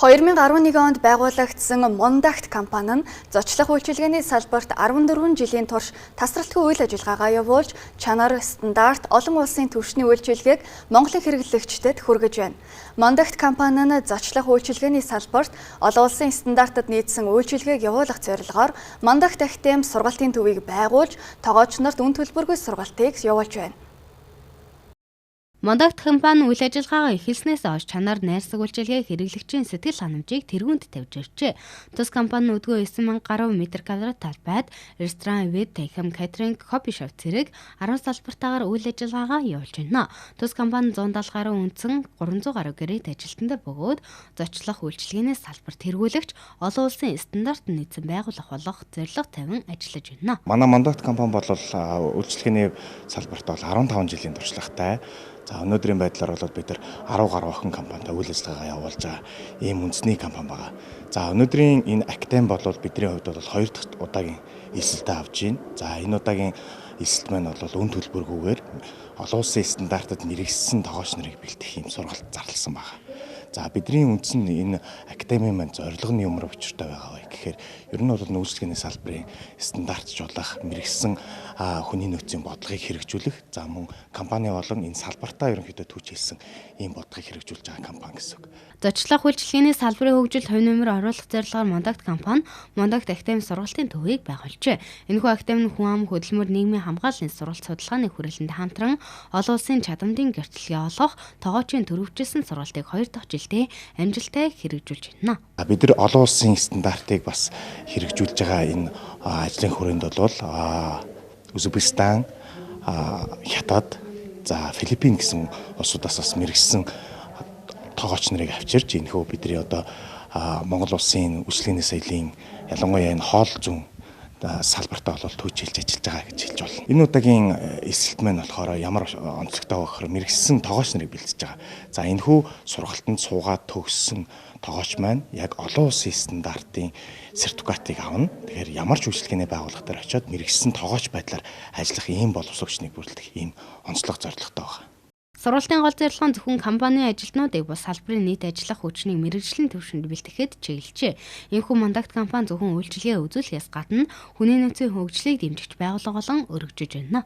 2011 онд байгуулагдсан Мондакт компани нь зочлох үйлчилгээний салбарт 14 жилийн турш тасралтгүй үйл ажиллагаагаа явуулж, чанар, стандарт, олон улсын түвшний үйлчилгээг Монголын хэрэглэгчдэд хүргэж байна. Мондакт компани нь зочлох үйлчилгээний салбарт олон улсын стандартад нийцсэн үйлчилгээг явуулах зорилгоор Мондакт Академи сургалтын төвийг байгуулж, тоогооч нарт үн төлбөргүй сургалтыг явуулж байна. Мондакт компани үйл ажиллагаагаа эхэлснээс хойш чанар найрсаг үйлчилгээ хэрэглэгчийн сэтгэл ханамжийг тэргүүнд тавьж иржээ. Тус компани өдгөө 9000 гаруй метр квадрат талбайд ресторан, веб, танхим, катеринг, кофе шоп зэрэг 10 салбартаагаар үйл ажиллагаагаа явуулж байна. Тус компани 170 гаруй үндсэн 300 гаруй гэрээт ажилтнтай бөгөөд зочлох үйлчилгээний салбарт тэргүүлэгч олон улсын стандарт нийцэн байгуулах болох зорилго тавин ажиллаж байна. Манай Мондакт компани бол үйлчилгээний салбарт бол 15 жилийн туршлагатай. За өнөөдрийн байдлаар бол бид нар 10 гаруй охин компанитай үйл ажиллагаа явуулж байгаа ийм үндэсний компани байгаа. За өнөөдрийн энэ Академи бол бидний хувьд бол 2 дахь удаагийн эсэлтээ авж байна. За энэ удаагийн эсэлт маань бол үн төлбөргүйгээр олон улсын стандартад мэрэгссэн тоогооч нарыг бэлтгэх ийм сургалт зарласан байгаа. За бидний үндсэн энэ Академи маань зорилго нь юмруу учиртай байгаа вэ гэхээр ер нь бол үйлчлэгээний салбарын стандартжуулах, мэрэгсэн хүний нөөцийн бодлогыг хэрэгжүүлэх, за мөн компани болон энэ салбартаа ерөнхийдөө түүж хэлсэн ийм бодлогыг хэрэгжүүлж байгаа компани гэсэн үг. Зочлох үйлчилгээний салбарын хөгжилд хувь нэмэр оруулах зорилгоор Мондакт компани Мондакт Академи сургалтын төвийг байгуулжээ. Энэхүү академи нь хүн ам хөдөлмөр нийгмийн хамгааллын сургалт судалгааны хүрээлэнд хамтран олон улсын чадамжийн гэрчлэгээ олгох, тоогоочийн төрөвчлсөн сургалтыг 2 дахь жилдээ амжилттай хэрэгжүүлж байна. Бид нар олон улсын стандартыг бас хэрэгжүүлж байгаа энэ ажлын хүрээнд бол Узбекистан, Хятад, за Филиппин гэсэн улсуудаас бас мэрэгсэн тоогооч нарыг авчирч энэхүү бидний одоо Монгол улсын үйлчлэгээний соёлын ялангуяа энэ хоол зүүн салбартаа бол түүжилж ажиллаж байгаа гэж хэлж болно. Энэ удаагийн эсэлт маань болохоор ямар онцлогтой вэ гэхээр мэрэгсэн тоогооч нарыг бэлдэж байгаа. За энэхүү сургалтанд суугаад төгссөн тоогооч маань яг олон улсын стандартын сертификатыг авна. Тэгэхээр ямар ч үйлчлэгээний байгууллага дээр очиод мэрэгсэн тоогооч байдлаар ажиллах ийм боловсрогчныг бүрдэх ийм онцлог зорилготой байна. Сургалтын гол зорилго нь зөвхөн компанийн ажилтнуудыг бус салбарын нийт ажиллах хүчнийг мэргэжлийн түвшинд бэлтгэхэд чиглэлжээ. Энэхүү Мондакт компани зөвхөн үйлчилгээ үзүүлэхээс гадна хүний нөөцийн хөгжлийг дэмжигч байгууллага болон өргөжж байна.